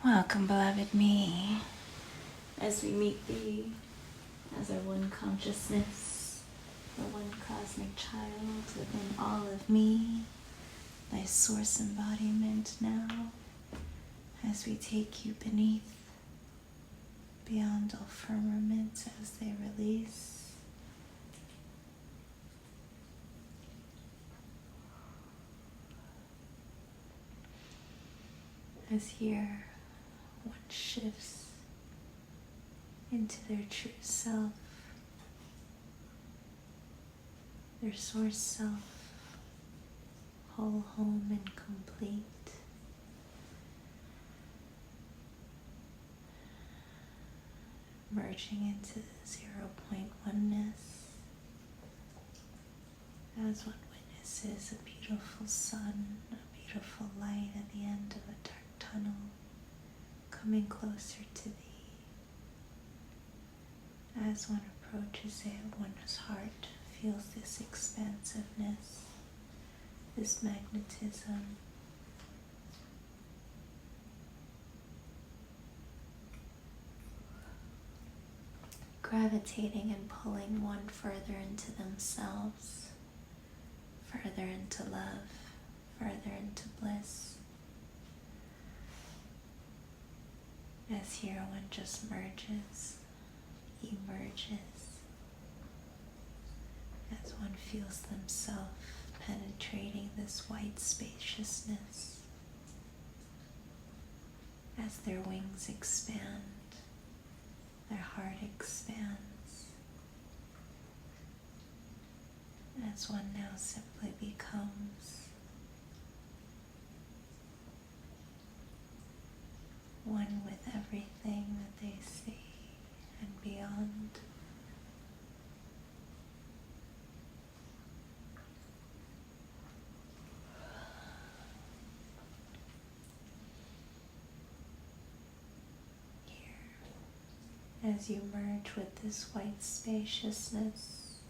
Welcome, beloved me, as we meet thee as our one consciousness, the one cosmic child within all of me, thy source embodiment now, as we take you beneath, beyond all firmaments as they release. As here, one shifts into their true self, their source self, whole, home, and complete. Merging into the 0 oneness as one witnesses a beautiful sun, a beautiful light at the end of a dark tunnel, coming closer to thee. As one approaches it, one's heart feels this expansiveness, this magnetism. Gravitating and pulling one further into themselves, further into love, further into bliss. As here one just merges, emerges, as one feels themselves penetrating this white spaciousness, as their wings expand, their heart expands, as one now simply becomes one with everything that they see and beyond. Here, as you merge with this white spaciousness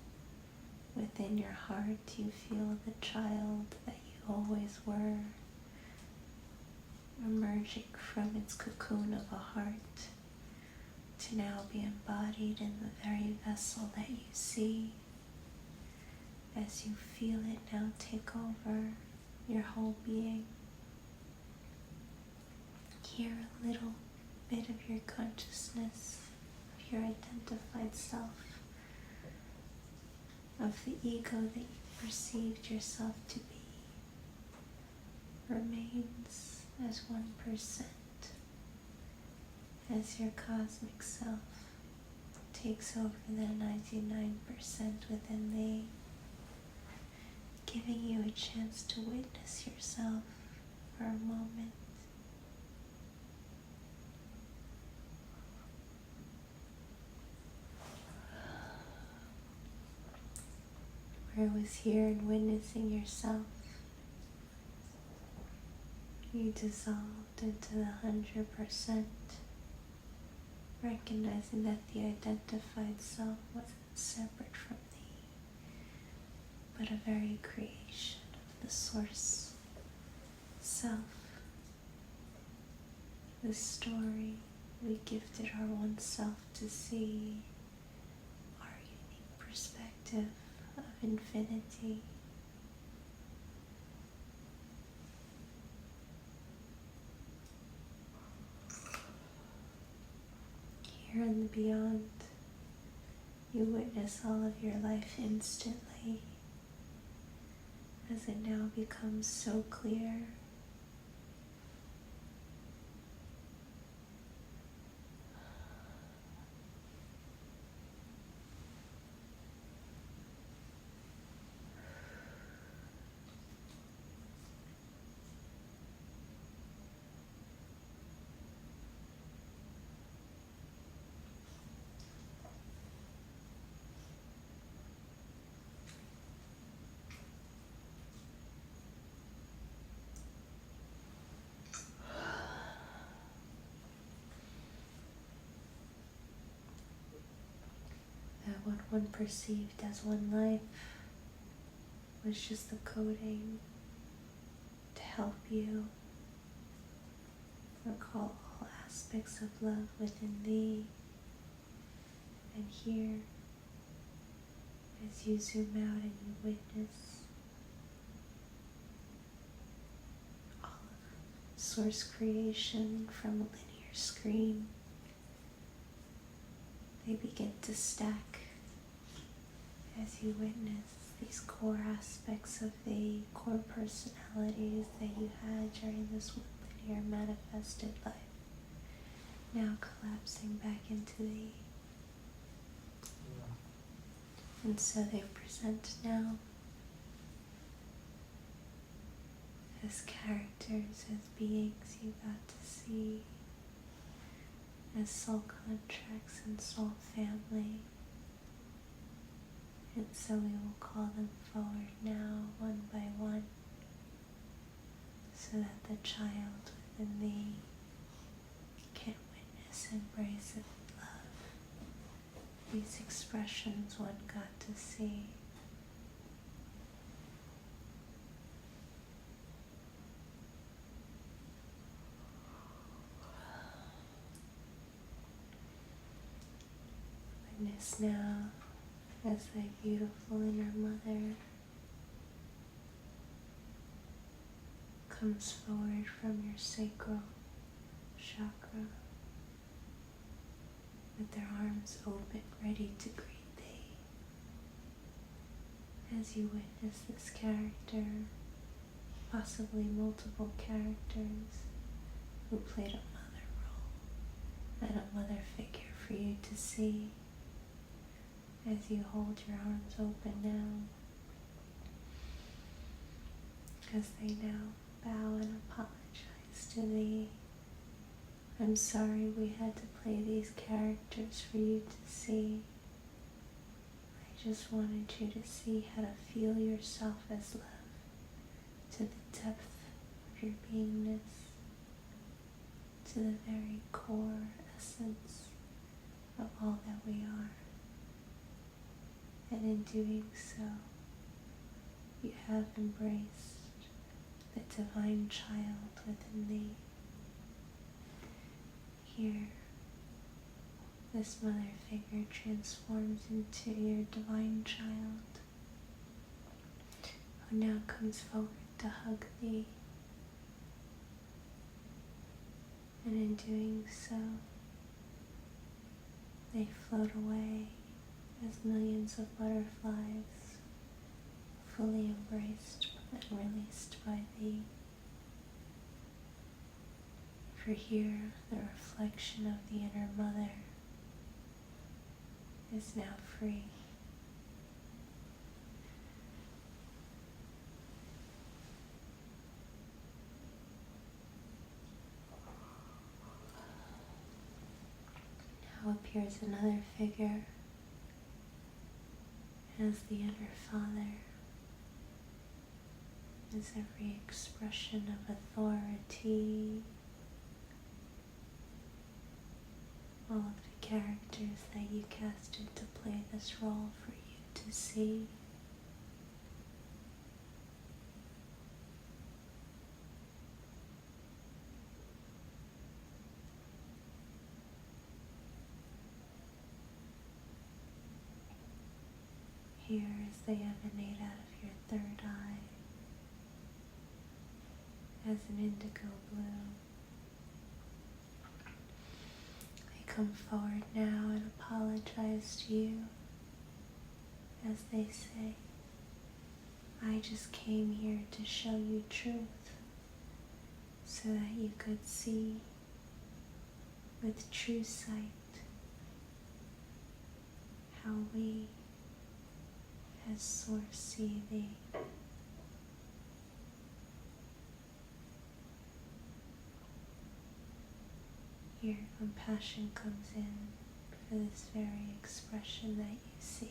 within your heart, you feel the child that you always were, emerging from its cocoon of a heart to now be embodied in the very vessel that you see. As you feel it now take over your whole being, hear a little bit of your consciousness, of your identified self, of the ego that you perceived yourself to be, remains as 1%, as your cosmic self takes over the 99% within thee, giving you a chance to witness yourself for a moment. Where it was here in witnessing yourself, you dissolved into the 100%, recognizing that the identified self wasn't separate from thee, but a very creation of the source self. The story we gifted our one self to see, our unique perspective of infinity. Here in the beyond, you witness all of your life instantly, as it now becomes so clear. That what one perceived as one life was just the coding to help you recall all aspects of love within thee. And here, as you zoom out and you witness all of source creation from a linear screen, they begin to stack as you witness these core aspects of the core personalities that you had during this linear manifested life, now collapsing back into thee. And so they present now as characters, as beings you got to see, as soul contracts and soul family. And so we will call them forward now, one by one, so that the child within thee can witness, embrace, and love these expressions one got to see. Witness now as thy beautiful inner mother comes forward from your sacral chakra with their arms open, ready to greet thee. As you witness this character, possibly multiple characters who played a mother role and a mother figure for you to see, as you hold your arms open now, as they now bow and apologize to thee. I'm sorry we had to play these characters for you to see. I just wanted you to see how to feel yourself as love to the depth of your beingness, to the very core essence of all that we are. And in doing so, you have embraced the divine child within thee. Here, this mother figure transforms into your divine child, who now comes forward to hug thee. And in doing so, they float away as millions of butterflies, fully embraced and released by thee. For here, the reflection of the inner mother is now free. Now appears another figure as the inner father, as every expression of authority, all of the characters that you casted to play this role for you to see. Here as they emanate out of your third eye as an indigo blue. They come forward now and apologize to you as they say, I just came here to show you truth so that you could see with true sight how we as Source see thee. Here compassion comes in for this very expression that you see.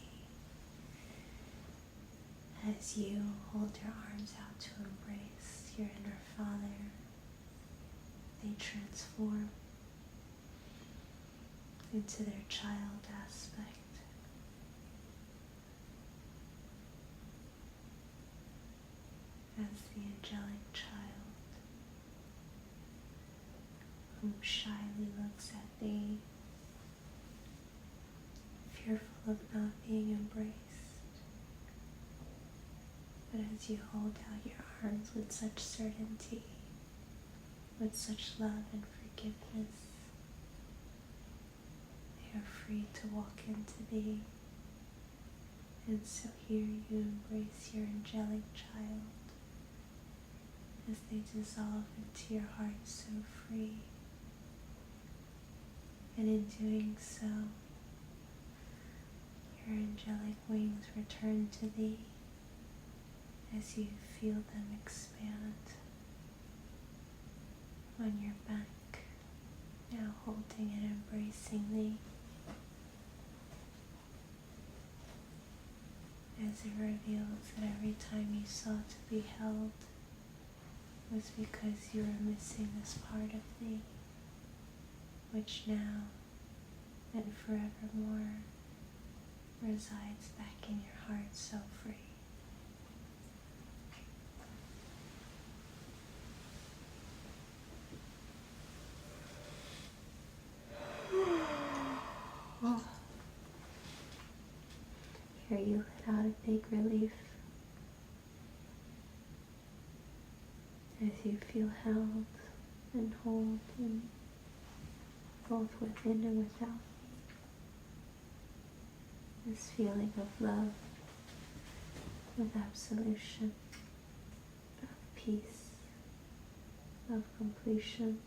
As you hold your arms out to embrace your inner father, they transform into their child aspect. As the angelic child whom shyly looks at thee, fearful of not being embraced. But as you hold out your arms with such certainty, with such love and forgiveness, they are free to walk into thee. And so here you embrace your angelic child as they dissolve into your heart so free. And in doing so, your angelic wings return to thee as you feel them expand on your back, now holding and embracing thee. As it reveals that every time you sought to be held was because you were missing this part of thee, which now and forevermore resides back in your heart so free. Here you let out a big relief as you feel held and hold and both within and without. This feeling of love, of absolution, of peace, of completion.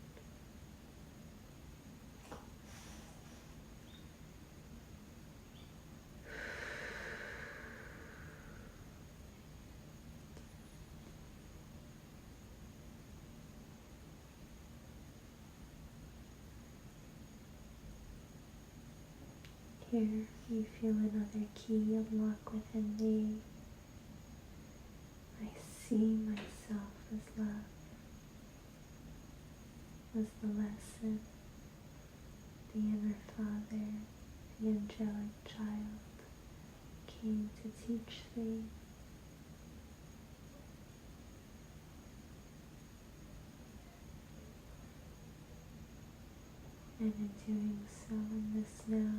Here you feel another key unlock within thee. I see myself as love, as the lesson the inner Father, the angelic child, came to teach thee. And in doing so, in this now,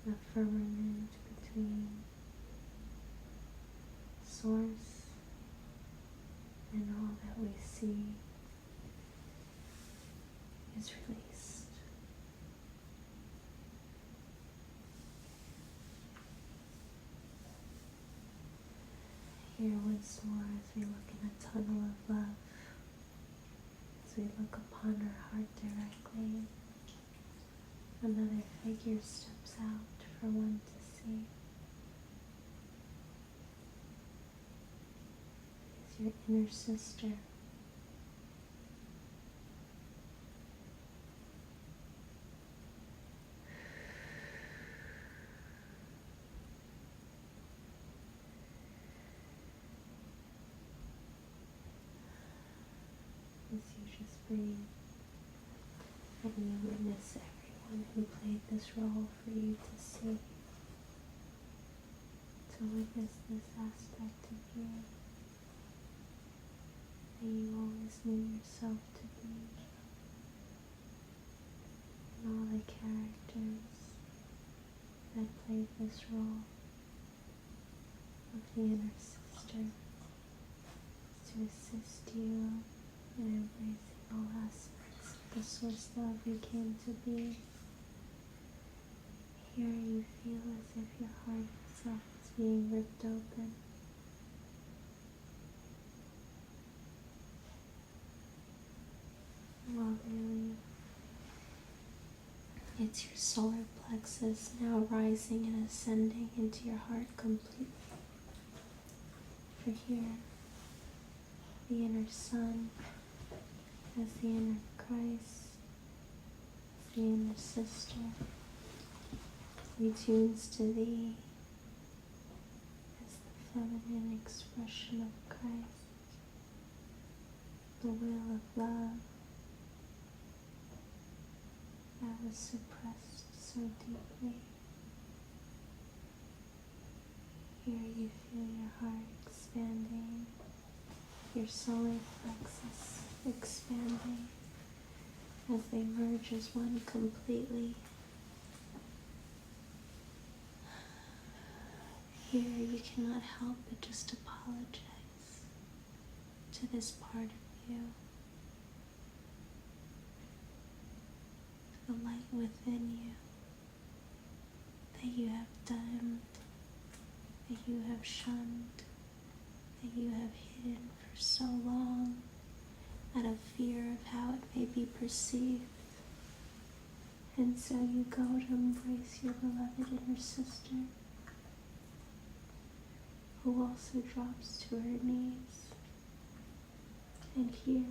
the firmament between Source and all that we see is released. Here once more as we look in a tunnel of love, as we look upon our heart directly, another figure steps out for one to see. It is your inner sister. As you just breathe, and you witness everyone who played this role for you to see, to witness this aspect of you that you always knew yourself to be, and all the characters that played this role of the inner sister to assist you in embracing all aspects of the source love you came to be. Here you feel as if your heart itself is being ripped open. Well, really, it's your solar plexus now rising and ascending into your heart completely. For here, the inner sun, as the inner Christ, as the inner sister, retunes to thee as the feminine expression of Christ, the will of love that was suppressed so deeply. Here you feel your heart expanding, your solar plexus expanding, as they merge as one completely. Here you cannot help but just apologize to this part of you, the light within you that you have dimmed, that you have shunned, that you have hidden for so long out of fear of how it may be perceived. And so you go to embrace your beloved inner sister, who also drops to her knees, and here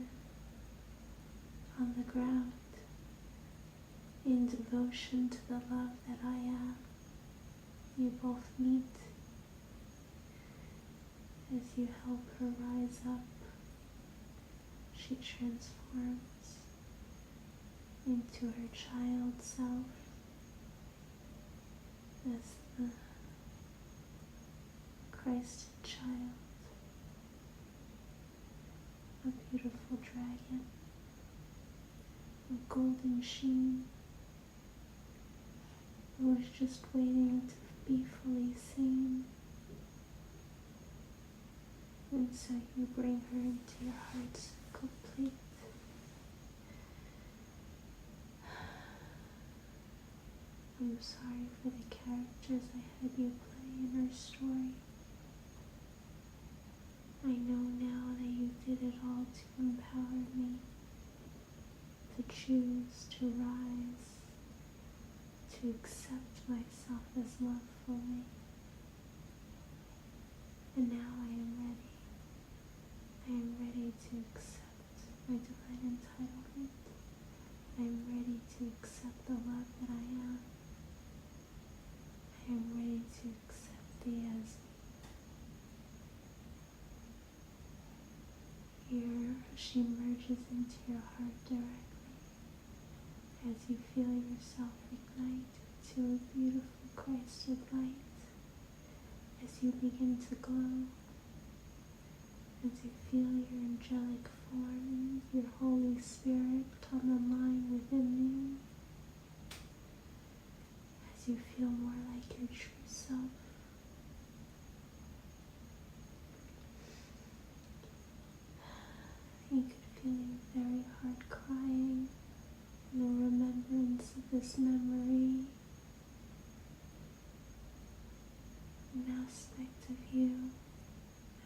on the ground, in devotion to the love that I am, you both meet as you help her rise up. She transforms into her child self as the Christ child, a beautiful dragon of golden sheen, who is just waiting to be fully seen. And so you bring her into your heart's complete. I'm sorry for the characters I had you play in her story. I know now that you did it all to empower me to choose to rise, to accept myself as love fully. And now I am ready. I am ready to accept my divine entitlement. I am ready to accept the love that I am. I am ready to accept thee as me. Here she merges into your heart directly as you feel yourself ignite to a beautiful Christ of light, as you begin to glow, as you feel your angelic form, your Holy Spirit come online within you, as you feel more like your true self. You could feel your very heart crying in the remembrance of this memory, an aspect of you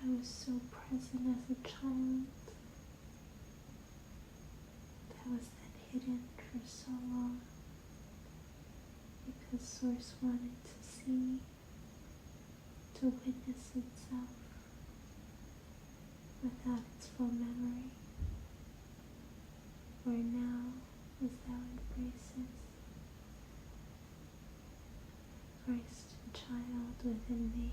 that was so present as a child, that was then hidden for so long, because Source wanted to see, to witness itself without its full memory, where now, as thou embraces Christ child within thee,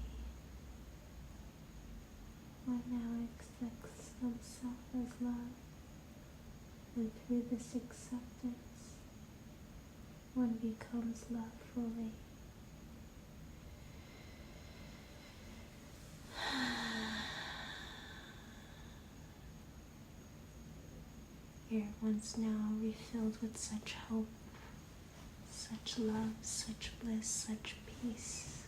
one now accepts himself as love, and through this acceptance, one becomes love fully. Here once now refilled with such hope, such love, such bliss, such peace,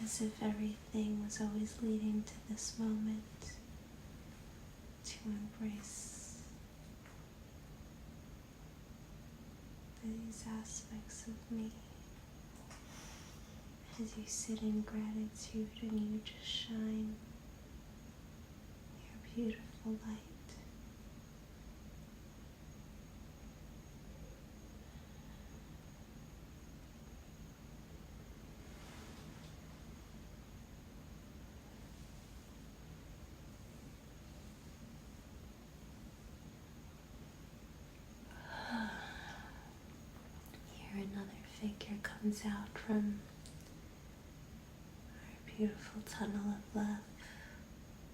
as if everything was always leading to this moment to embrace these aspects of me. As you sit in gratitude and you just shine your beautiful light. Here another figure comes out from our beautiful tunnel of love,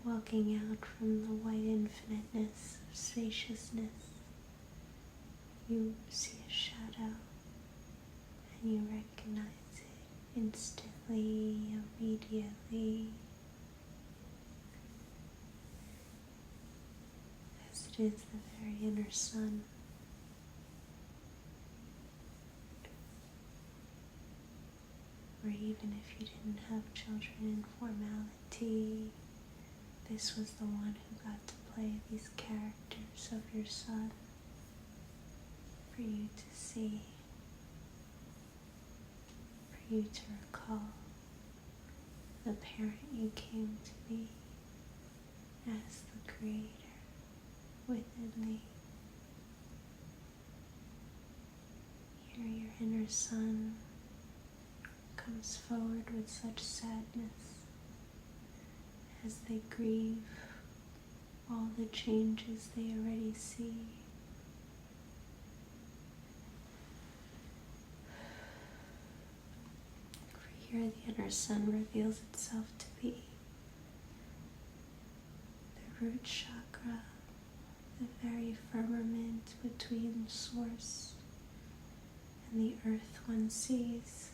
walking out from the white infiniteness of spaciousness. You see a shadow and you recognize it instantly, immediately, as it is the very inner sun. Or even if you didn't have children in formality, this was the one who got to play these characters of your son for you to see, for you to recall the parent you came to be as the creator within thee. Here your inner son comes forward with such sadness as they grieve all the changes they already see. For here the inner sun reveals itself to be the root chakra, the very firmament between source and the earth one sees.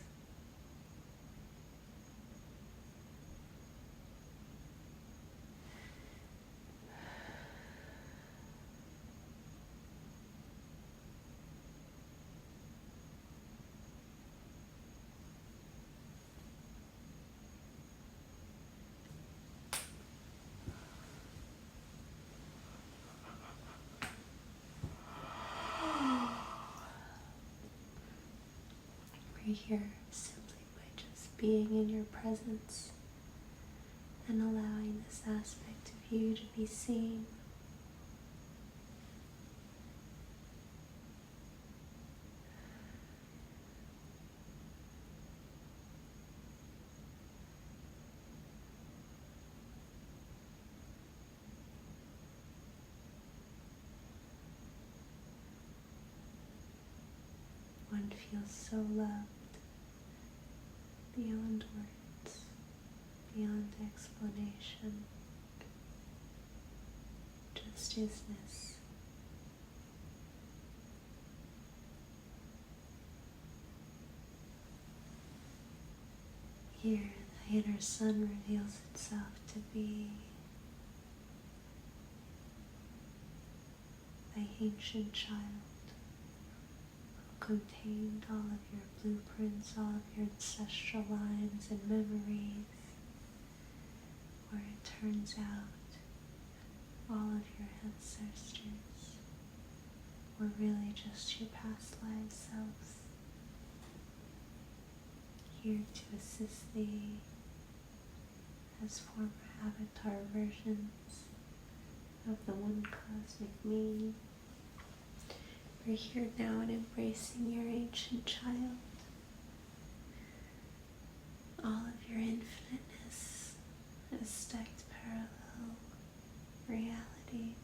We're here simply by just being in your presence and allowing this aspect of you to be seen. One feels so loved beyond words, beyond explanation, just isness. Here the inner sun reveals itself to be thy ancient child, contained all of your blueprints, all of your ancestral lines and memories, where it turns out all of your ancestors were really just your past life selves, here to assist thee as former avatar versions of the one cosmic me. We're here now and embracing your ancient child, all of your infiniteness as stacked parallel realities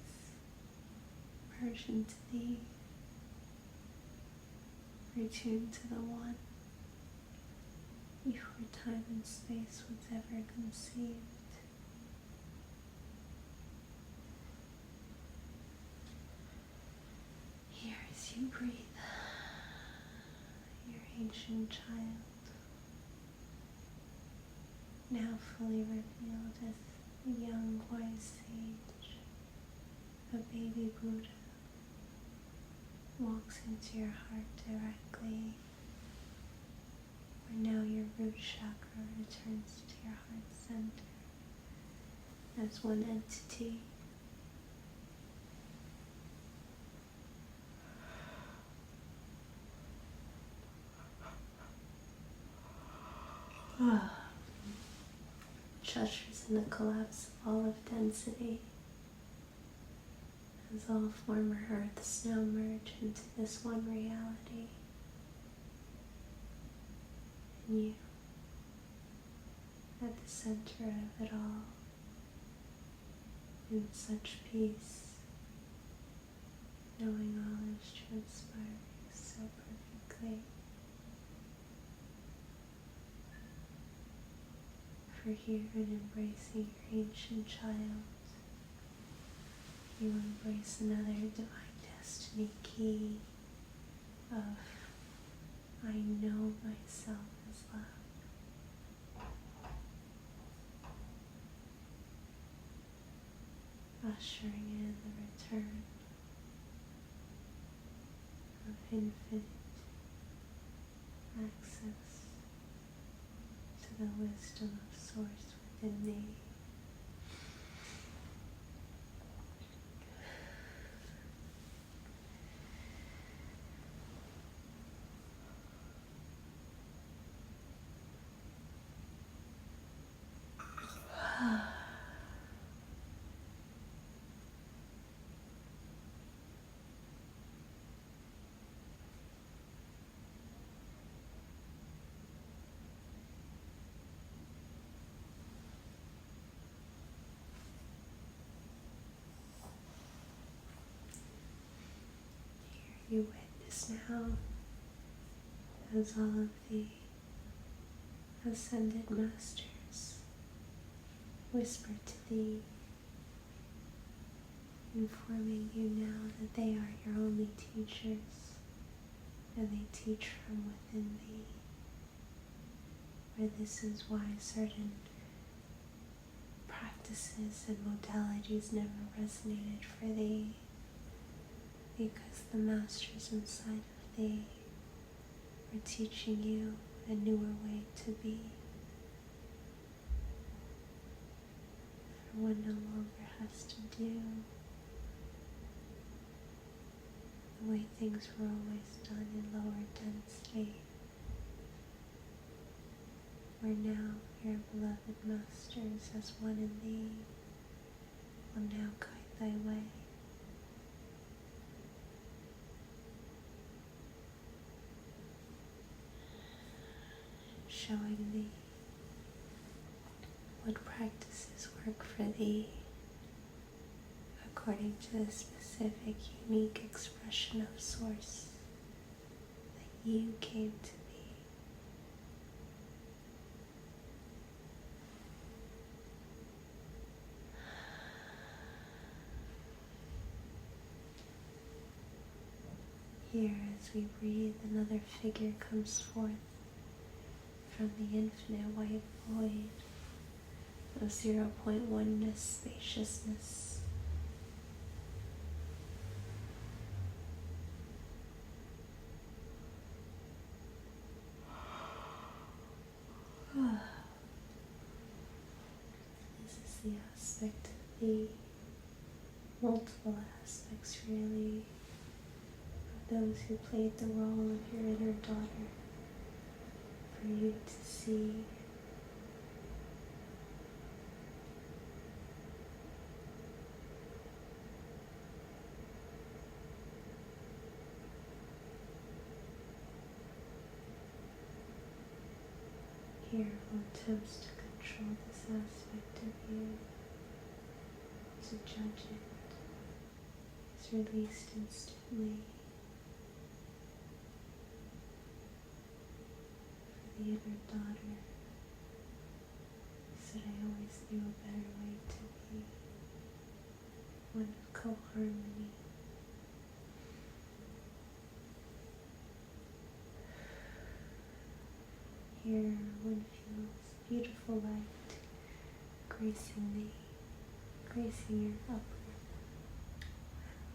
merge into thee, retune to the one before time and space was ever conceived. Here as you breathe, your ancient child, now fully revealed as a young wise sage, a baby Buddha, walks into your heart directly, where now your root chakra returns to your heart center as one entity. Ushers in the collapse of all of density, as all former Earths now merge into this one reality. And you, at the center of it all, in such peace, knowing all is transpiring so perfectly. For here in embracing your ancient child, you embrace another divine destiny key of I know myself as love. Ushering in the return of infinite access to the wisdom of Source within me. You witness now as all of the ascended masters whisper to thee, informing you now that they are your only teachers, and they teach from within thee. For this is why certain practices and modalities never resonated for thee, because the masters inside of thee were teaching you a newer way to be. For one no longer has to do the way things were always done in lower density. Where now your beloved masters as one in thee will now guide thy way. Showing thee what practices work for thee according to the specific, unique expression of Source that you came to be. Here, as we breathe, another figure comes forth from the infinite white void of 0.1ness spaciousness. This is the aspect of the multiple aspects, really, of those who played the role of your inner daughter, for you to see. Here, who attempts to control this aspect of you, to judge it, is released instantly. For the inner daughter said, I always knew a better way to be, one of co-harmony. Here one feels beautiful light gracing thee, gracing your upper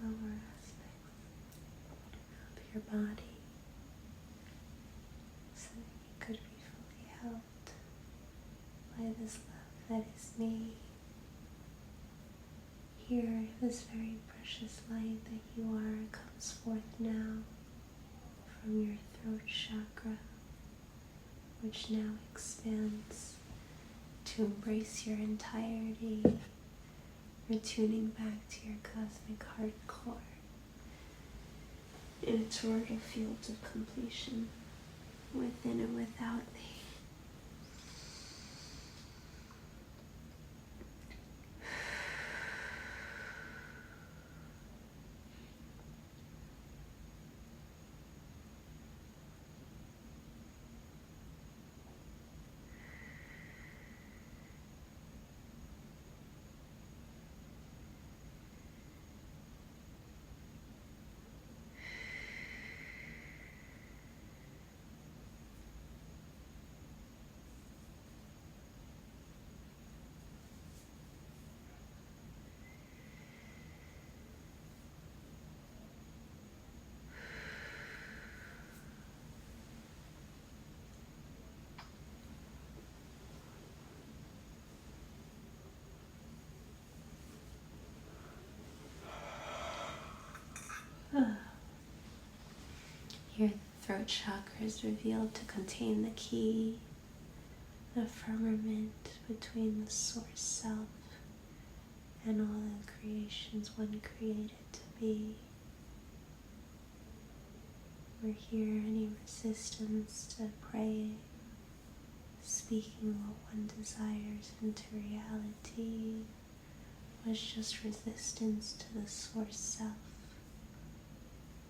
and lower aspects of your body, so that you could be fully held by this love that is me. Here, this very precious light that you are comes forth now from your throat chakra, which now expands to embrace your entirety, retuning back to your cosmic heart core in a toroidal field of completion within and without thee. Your throat chakra is revealed to contain the key, the firmament between the source self and all the creations one created to be. We're here, any resistance to praying, speaking what one desires into reality, was just resistance to the source self,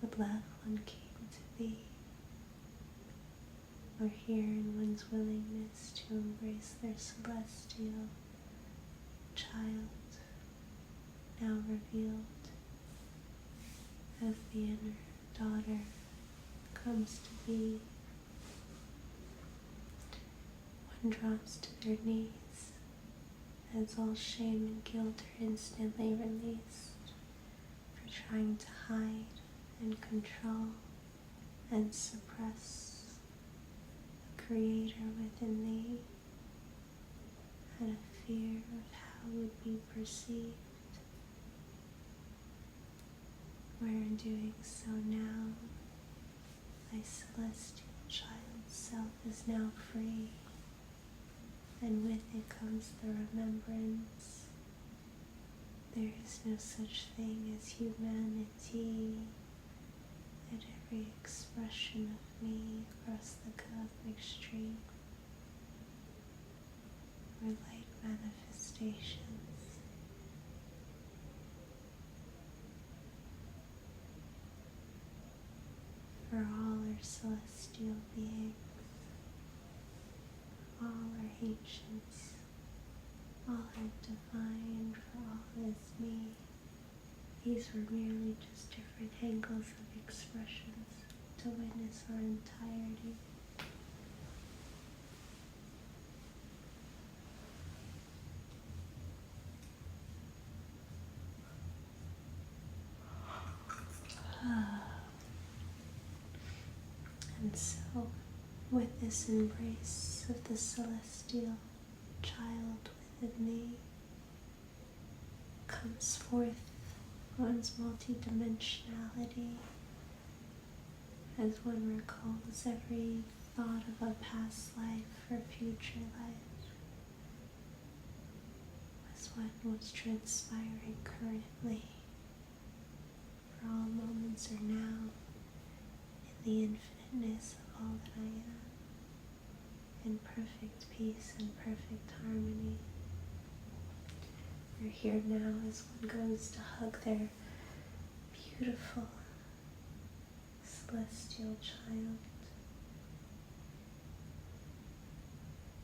the love one came to be. We're here in one's willingness to embrace their celestial child, now revealed as the inner daughter comes to be. One drops to their knees as all shame and guilt are instantly released for trying to hide and control and suppress the creator within thee, out of fear of how it would be perceived. Where in doing so now, thy celestial child self is now free, and with it comes the remembrance. There is no such thing as humanity, that every expression of me across the cosmic stream were light manifestations. For all are celestial beings, all are ancients, all are divine, for all is me. These were merely just different angles of expressions to witness our entirety. And so, with this embrace of the celestial child within thee, comes forth one's multidimensionality, as one recalls every thought of a past life or future life, as what was transpiring currently. For all moments are now in the infiniteness of all that I am, in perfect peace and perfect harmony. We're here now as one goes to hug their beautiful celestial child.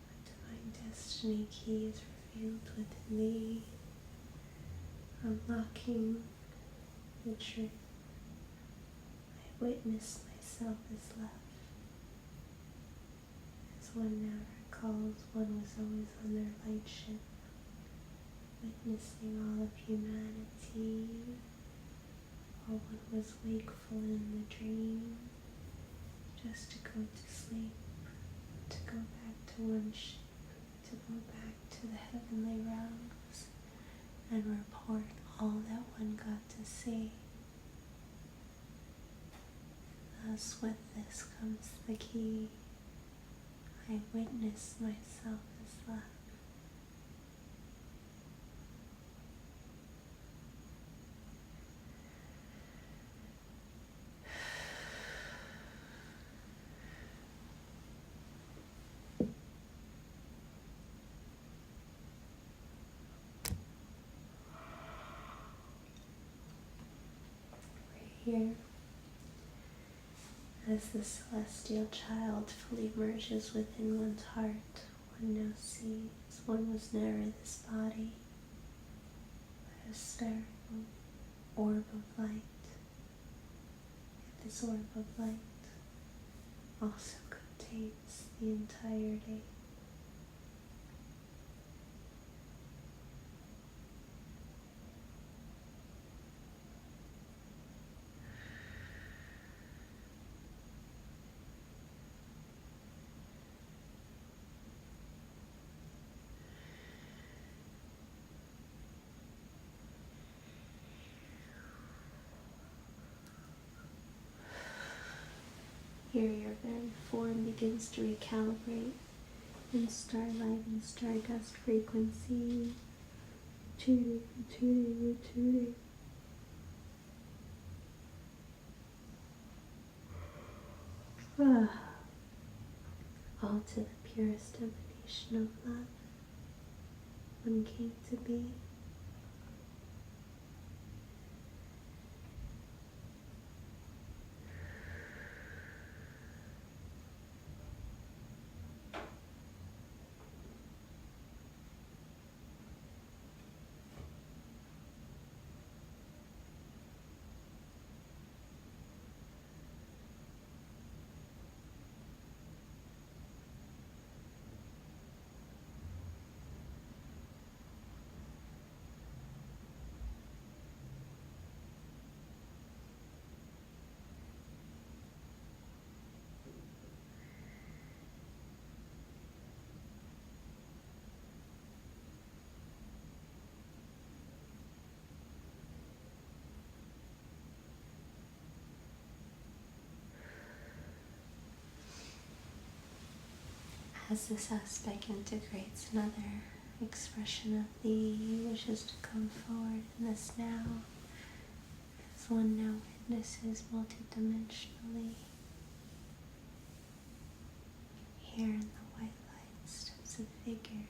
The divine destiny key is revealed within thee, unlocking the truth. I witness myself as love. As one now recalls, one was always on their light ship, witnessing all of humanity, while one was wakeful in the dream, just to go to sleep, to go back to one ship, to go back to the heavenly realms, and report all that one got to see. Thus with this comes the key. I witness myself as love. We're here as the celestial child fully merges within one's heart. One now sees one was never this body, but a spherical orb of light. Yet this orb of light also contains the entirety. Here your very form begins to recalibrate in starlight and stardust frequency. Retune. All to the purest emanation of love. One came to be. As this aspect integrates another expression of thee wishes to come forward in this now, as one now witnesses multidimensionally. Here in the white light steps a figure.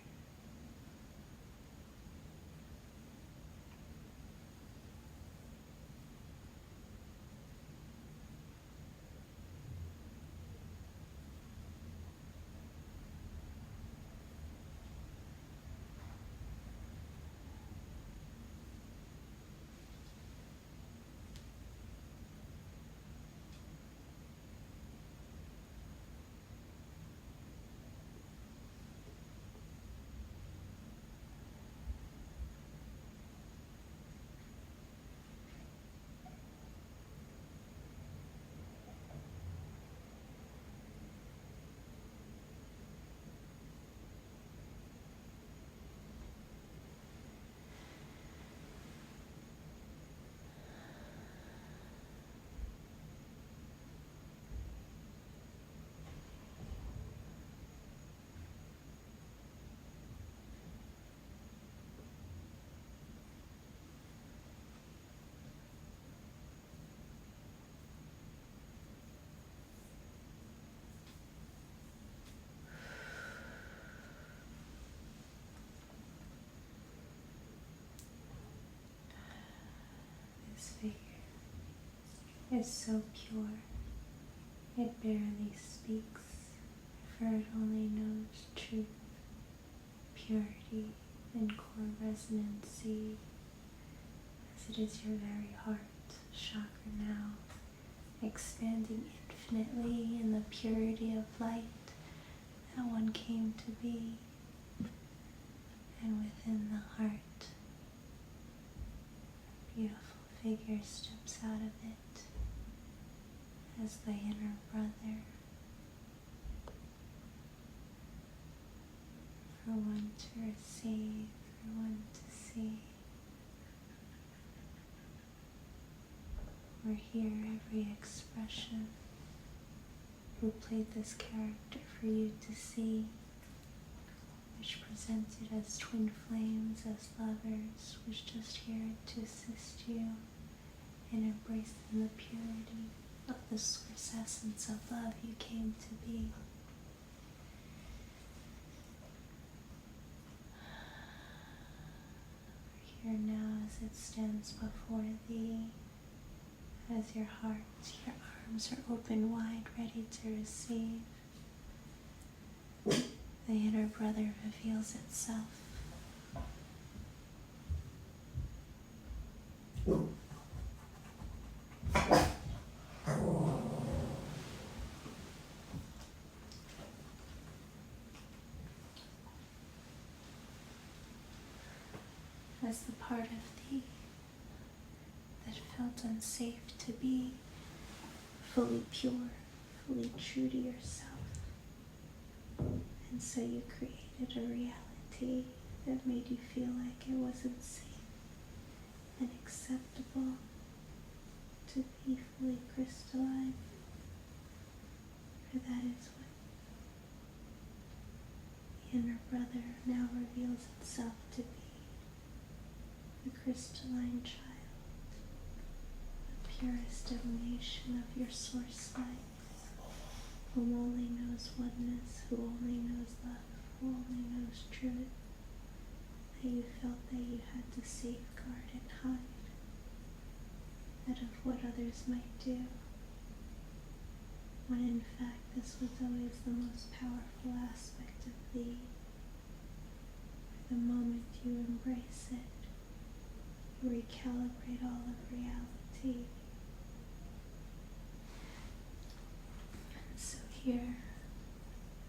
This figure is so pure, it barely speaks, for it only knows truth, purity, and core resonancy, as it is your very heart chakra now, expanding infinitely in the purity of light that one came to be, and within the heart, a beautiful figure steps out of it as the inner brother, for one to receive, for one to see. Or hear every expression. Who played this character for you to see, which presented as twin flames, as lovers, was just here to assist you in embracing the purity of the source essence of love you came to be. Here now as it stands before thee, as your heart, your arms are open wide, ready to receive. The inner brother reveals itself. As the part of thee that felt unsafe to be fully pure, fully true to yourself. And so you created a reality that made you feel like it wasn't safe and acceptable to be fully crystalline. For that is what the inner brother now reveals itself to be, the crystalline child, the purest emanation of your source life, who only knows oneness, who only knows love, who only knows truth, that you felt that you had to safeguard and hide out of what others might do, when in fact this was always the most powerful aspect of thee. The moment you embrace it, you recalibrate all of reality. And so here,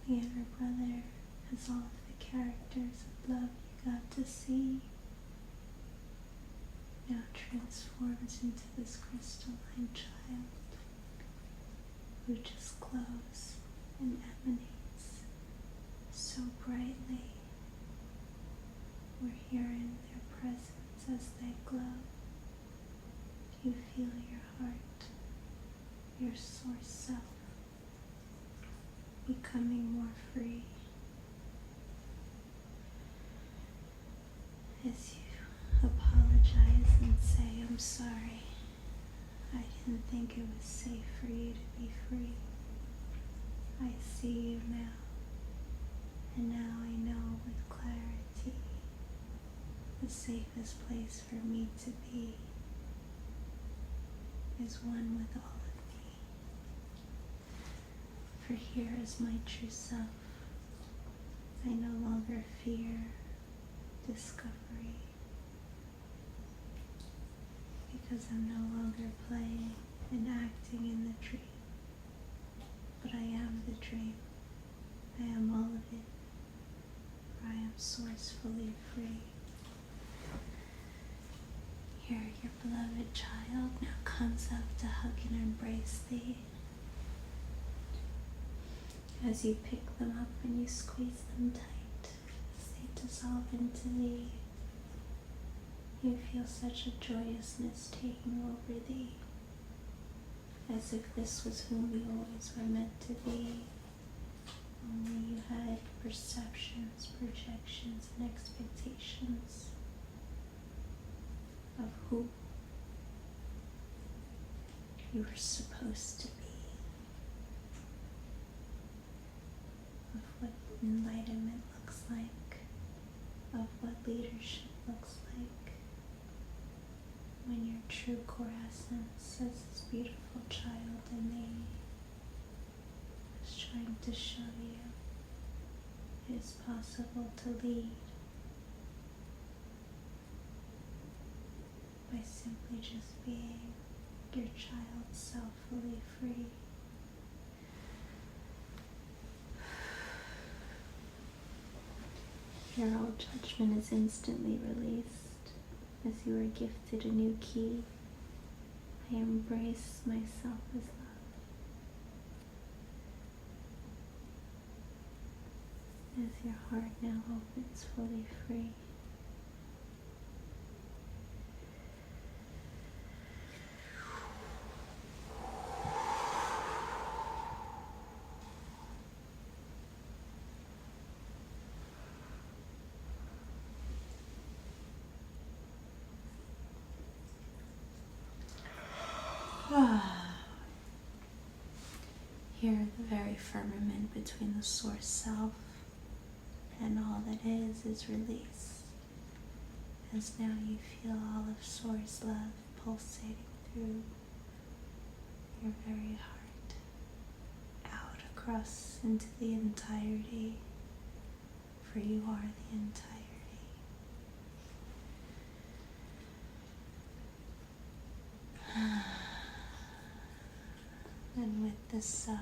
the inner brother has all of the characters of love you got to see, now transforms into this crystalline child who just glows and emanates so brightly. We're here in their presence as they glow. You feel your heart, your source self, becoming more free as you apologize and say, I'm sorry. I didn't think it was safe for you to be free. I see you now, and now I know with clarity the safest place for me to be is one with all of me. For here is my true self. I no longer fear discovery, because I'm no longer playing and acting in the dream, but I am the dream. I am all of it, for I am sourcefully free. Here, your beloved child now comes up to hug and embrace thee. As you pick them up and you squeeze them tight, as they dissolve into thee, you feel such a joyousness taking over thee, as if this was whom you always were meant to be, only you had perceptions, projections, and expectations of who you were supposed to be, of what enlightenment looks like, of what leadership looks like, when your true core essence as this beautiful child in thee is trying to show you it is possible to lead by simply just being your child self fully free. Your old judgment is instantly released as you are gifted a new key. I embrace myself as love. As your heart now opens fully free. Here, the very firmament between the source self and all that is released, as now you feel all of source love pulsating through your very heart, out across into the entirety, for you are the entirety. And with this sigh,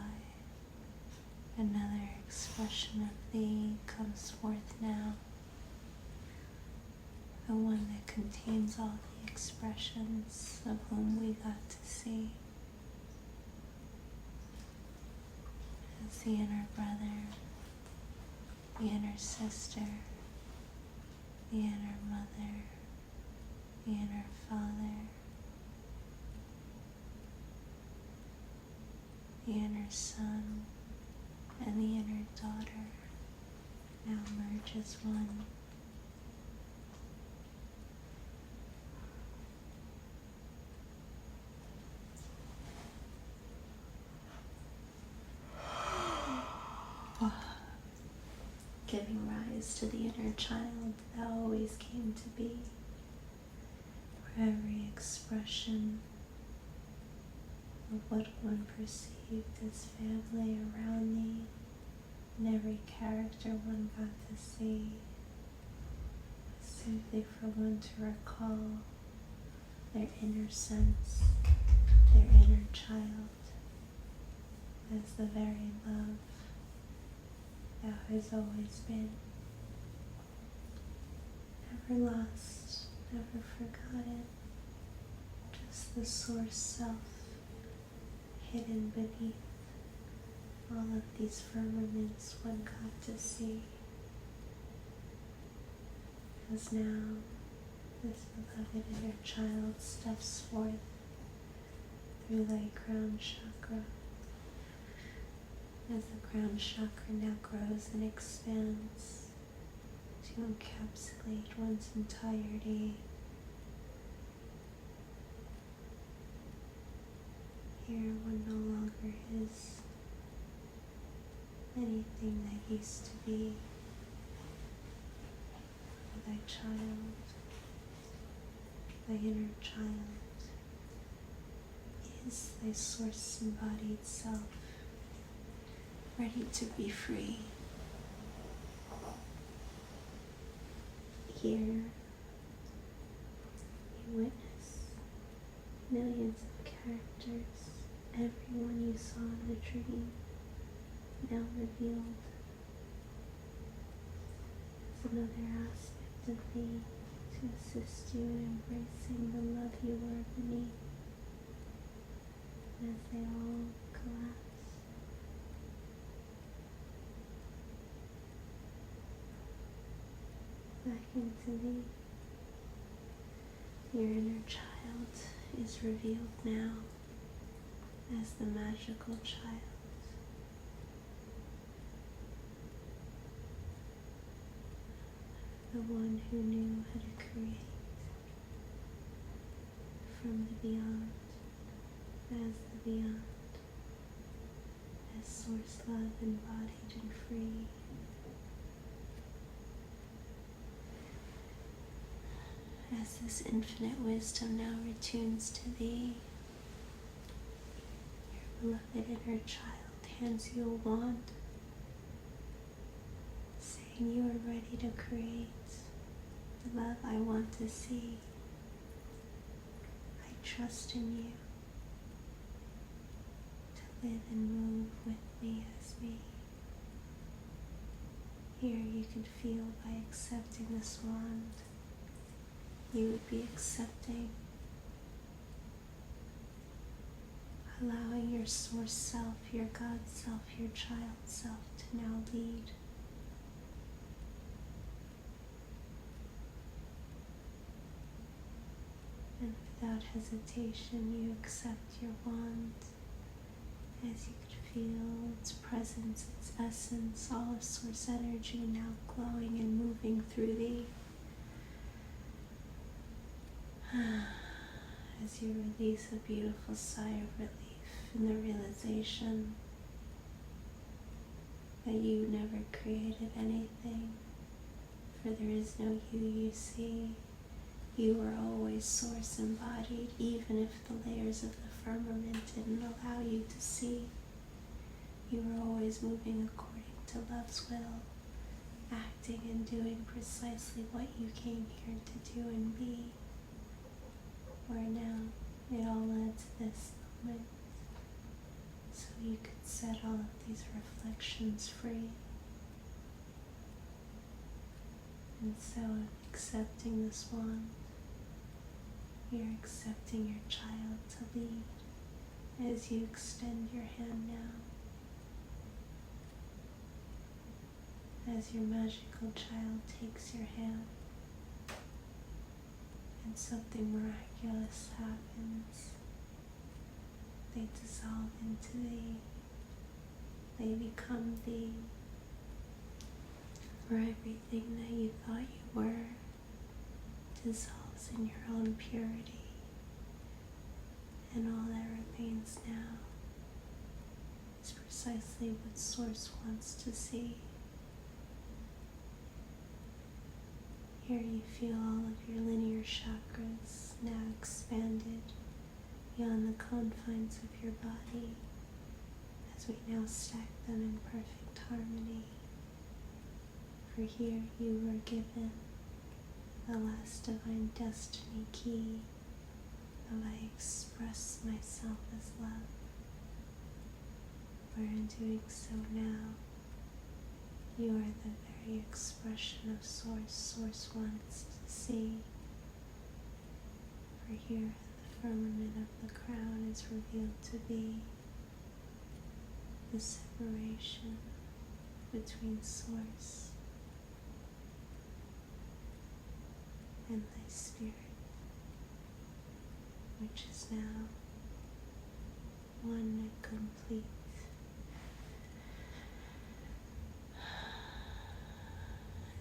another expression of thee comes forth now, the one that contains all the expressions of whom we got to see, as the inner brother, the inner sister, the inner mother, the inner father, the inner son, and the inner daughter now merge as one. Giving rise to the inner child that always came to be, where every expression of what one perceived as family around me, and every character one got to see, was simply for one to recall their inner sense, their inner child, as the very love that has always been, never lost, never forgotten, just the source self hidden beneath all of these firmaments one got to see. As now this beloved inner child steps forth through thy crown chakra, as the crown chakra now grows and expands to encapsulate one's entirety. Here one no longer is anything that used to be. For thy child, thy inner child, is thy source embodied self, ready to be free. Here, you witness millions of characters, everyone you saw in the dream, now revealed as another aspect of thee to assist you in embracing the love you were beneath. And as they all collapse, back into thee, your inner child is revealed now as the magical child. The one who knew how to create from the beyond, as the beyond, as source love embodied and free. As this infinite wisdom now retunes to thee, your beloved inner child hands you a wand, saying you are ready to create the love I want to see. I trust in you to live and move with me as me. Here you can feel by accepting this wand, you would be accepting, allowing your source self, your God self, your child self to now lead. And without hesitation, you accept your wand as you could feel its presence, its essence, all of source energy now glowing and moving through thee. As you release a beautiful sigh of relief in the realization that you never created anything, for there is no you see. You were always source embodied, even if the layers of the firmament didn't allow you to see. You were always moving according to love's will, acting and doing precisely what you came here to do and be. Where now it all led to this moment, so you could set all of these reflections free. And so, accepting this wand, you're accepting your child to lead as you extend your hand now. As your magical child takes your hand, and something miraculous happens. They dissolve into thee they become thee, for everything that you thought you were dissolves in your own purity, and all that remains now is precisely what Source wants to see. Here you feel all of your linear chakras now expanded beyond the confines of your body as we now stack them in perfect harmony. For here you were given the last divine destiny key of I express myself as love. For in doing so now, you are the very expression of Source Source wants to see. For here the firmament of the crown is revealed to be the separation between Source and thy spirit, which is now one and complete.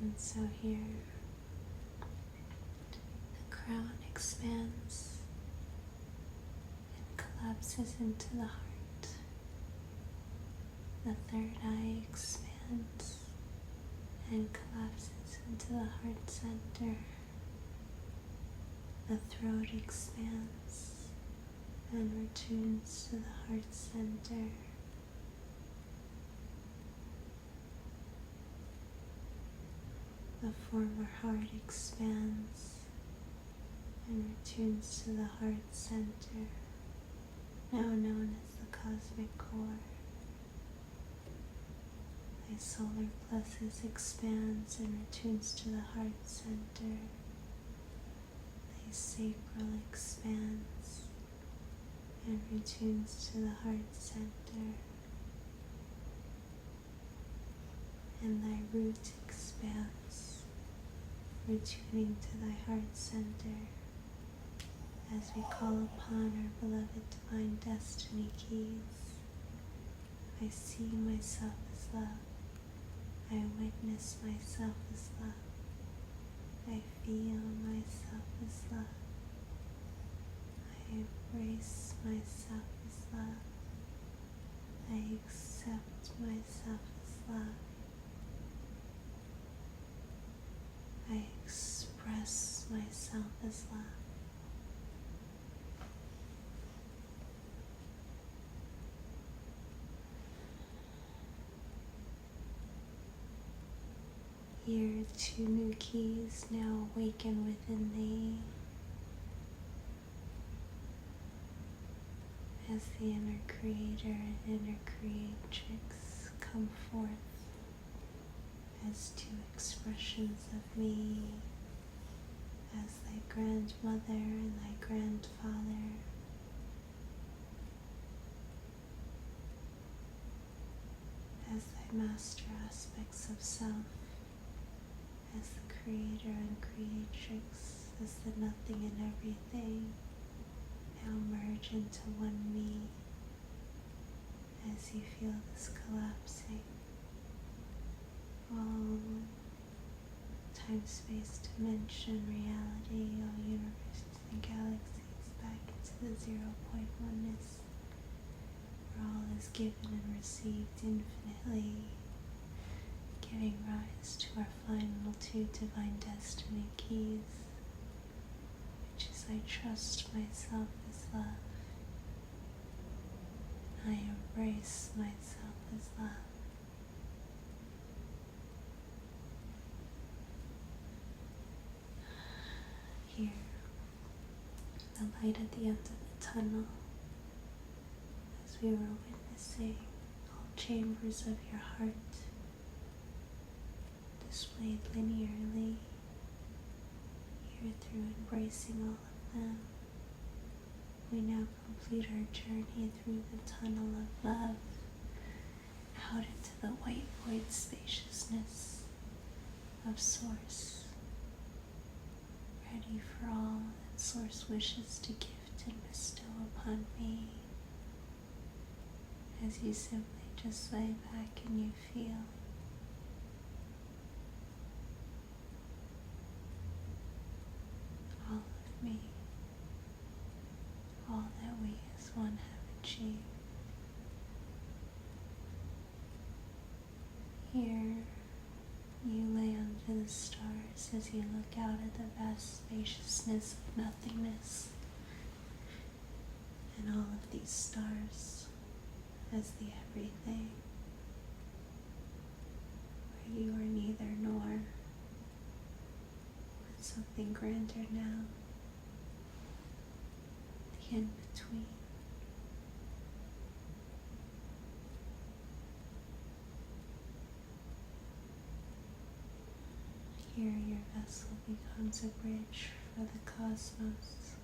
And so here, the crown expands and collapses into the heart. The third eye expands and collapses into the heart center. The throat expands and returns to the heart center. The former heart expands and returns to the heart center, now known as the cosmic core. Thy solar plexus expands and returns to the heart center. Thy sacral expands and returns to the heart center. And thy root expands, returning to thy heart center, as we call upon our beloved divine destiny keys. I see myself as love. I witness myself as love. I feel myself as love. I embrace myself as love. I accept myself as love. I express myself as love. Here, two new keys now awaken within thee as the inner creator and inner creatrix come forth as two expressions of me, as thy grandmother and thy grandfather. As thy master aspects of self, as the creator and creatrix, as the nothing and everything, now merge into one me, as you feel this collapsing. All time, space, dimension, reality, all universes and galaxies back into the 0 point oneness, where all is given and received infinitely, giving rise to our final two divine destiny keys, which is I trust myself as love, and I embrace myself as love. Here, the light at the end of the tunnel, as we were witnessing all chambers of your heart displayed linearly, here through embracing all of them, we now complete our journey through the tunnel of love, out into the white void spaciousness of Source, ready for all that Source wishes to gift and bestow upon me, as you simply Just lay back and you feel all of me, all that we as one have achieved. Here you lay under the stars as you look out at the vast spaciousness of nothingness, and all of these stars as the everything, where you are neither nor, but something grander now, the in-between. Here your vessel becomes a bridge for the cosmos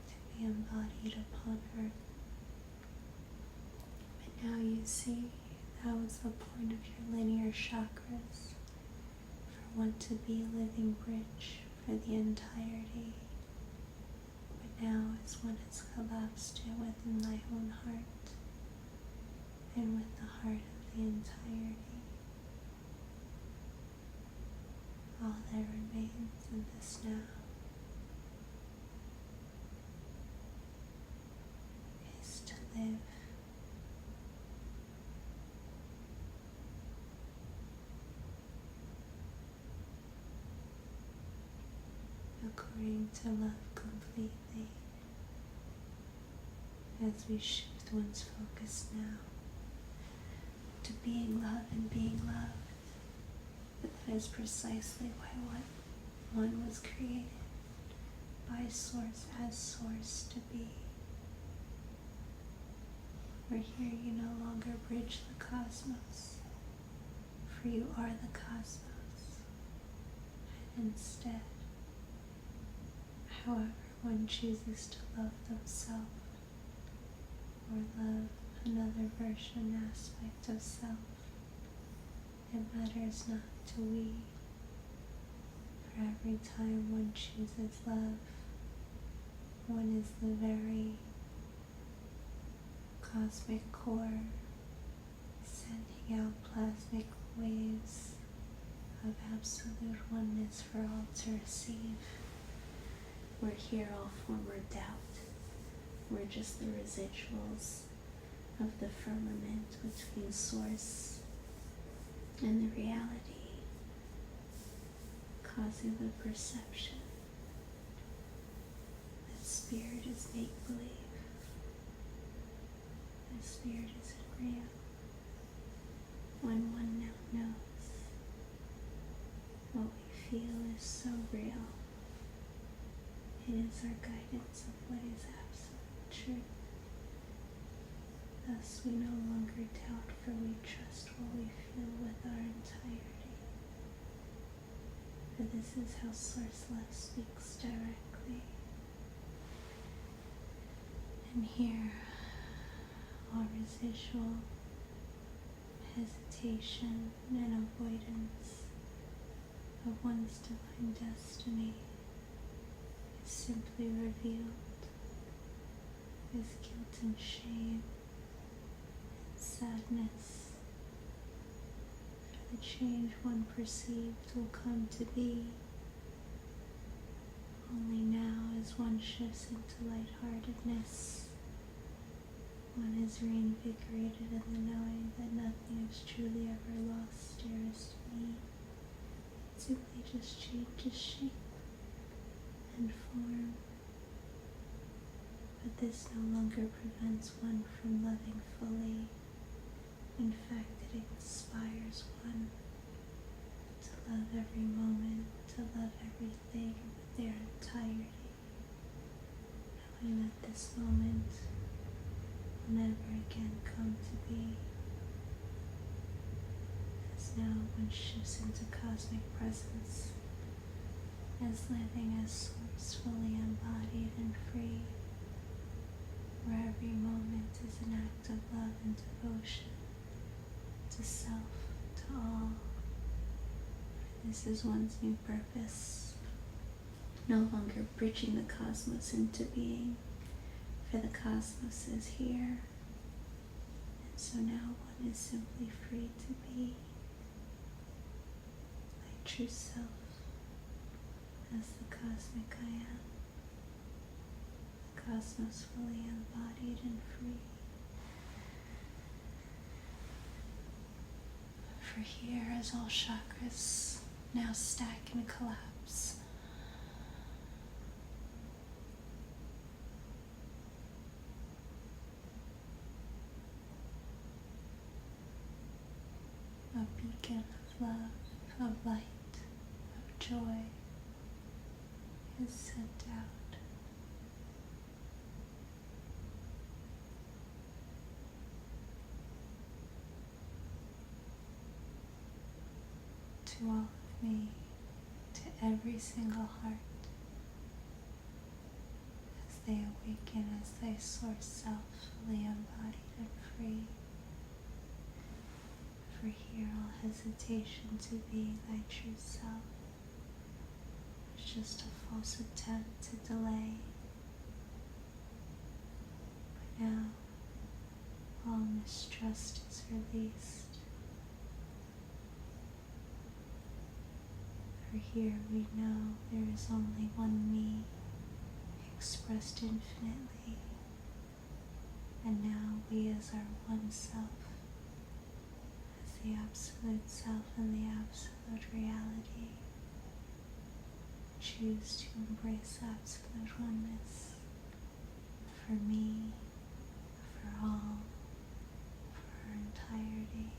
to be embodied upon earth. But now you see that was the point of your linear chakras, for one to be a living bridge for the entirety. But now as one has collapsed it within thy own heart, and with the heart of the entirety, all that remains in this now is to live according to love completely, as we shift one's focus now to being love and being loved. But that is precisely why one was created by Source as Source to be. Where here you no longer bridge the cosmos, for you are the cosmos. And instead, however one chooses to love themselves, or love another version, aspect of self, it matters not to we. For every time one chooses love, one is the very cosmic core, sending out plasmic waves of absolute oneness for all to receive. We're here all former doubt. We're just the residuals of the firmament between Source and the reality, causing the perception that spirit is make-believe, that spirit isn't real, when one now knows what we feel is so real. It is our guidance of what is absolute truth. Thus we no longer doubt, for we trust what we feel with our entirety. For this is how Source Love speaks directly. And here, all residual hesitation and avoidance of one's divine destiny is simply revealed as guilt and shame, sadness, for the change one perceived will come to be. Only now, as one shifts into lightheartedness, one is reinvigorated in the knowing that nothing is truly ever lost, dearest me. It simply just changes shape and form. But this no longer prevents one from loving fully. In fact, it inspires one to love every moment, to love everything with their entirety, knowing that this moment will never again come to be. As now one shifts into cosmic presence, as living as Source, fully embodied and free, where every moment is an act of love and devotion to self, to all. For this is one's new purpose, no longer bridging the cosmos into being, for the cosmos is here, So now one is simply free to be my true self as the cosmic I am, the cosmos fully embodied and free. For here, as all chakras now stack and collapse, a beacon of love, of light, of joy is sent out. To all of me, to every single heart, as they awaken as thy source self, fully embodied and free. For here all hesitation to be thy true self was just a false attempt to delay. But now all mistrust is released. For here we know there is only one me, expressed infinitely, and now we as our one self, as the absolute self and the absolute reality, choose to embrace absolute oneness for me, for all, for our entirety.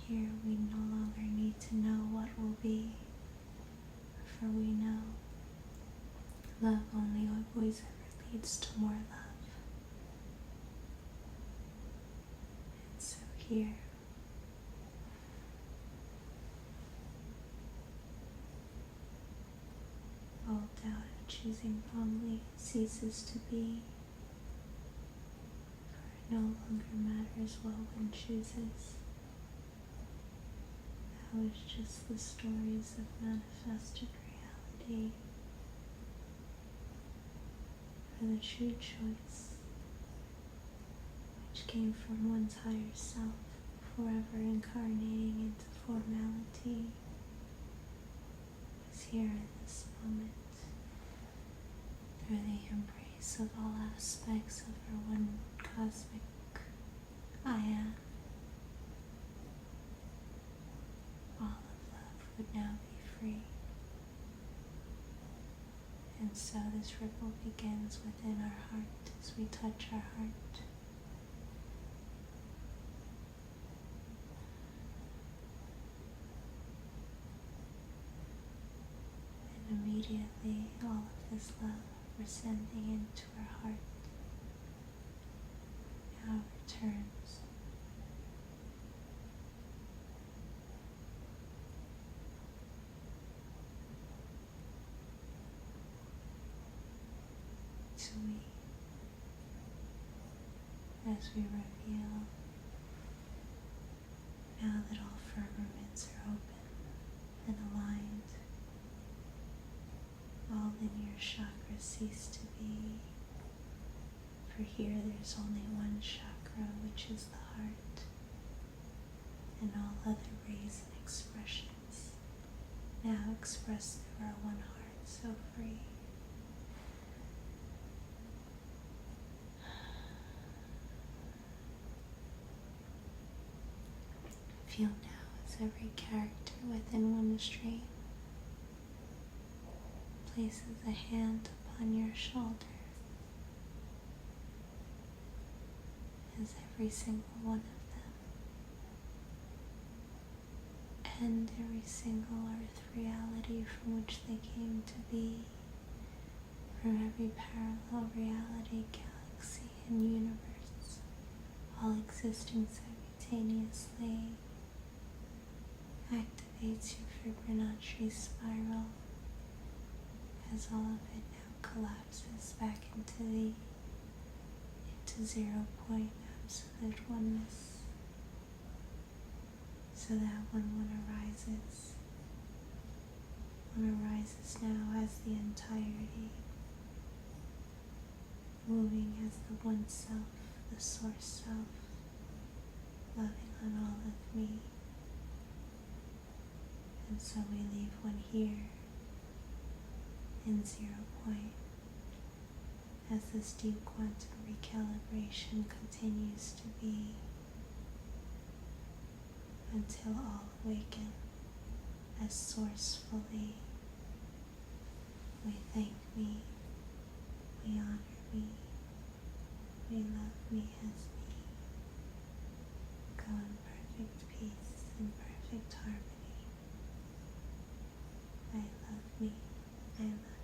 Here we no longer need to know what will be, for we know love only always ever leads to more love. And so here, all doubt of choosing wrongly ceases to be, for it no longer matters what one chooses. Now it's just the stories of manifested reality. For the true choice, which came from one's higher self, forever incarnating into formality, is here in this moment, through the embrace of all aspects of our one cosmic I am. All of love would now be free. And so this ripple begins within our heart as we touch our heart. And immediately all of this love we're sending into our heart now returns. To we, as we reveal, now that all firmaments are open and aligned, all linear chakras cease to be. For here there's only one chakra, which is the heart, and all other rays and expressions now expressed through our one heart, so free. Feel now as every character within one stream places a hand upon your shoulder, as every single one of them, and every single earth reality from which they came to be, from every parallel reality, galaxy, and universe, all existing simultaneously, activates your Fibonacci spiral as all of it now collapses back into 0 point absolute oneness, so that when one arises now as the entirety, moving as the one self, the source self, loving on all of me. And so we leave one here in 0 point as this deep quantum recalibration continues to be until all awaken as sourcefully. We thank me, we honor me, we love me as me. Go in perfect peace and perfect harmony. I love me, I love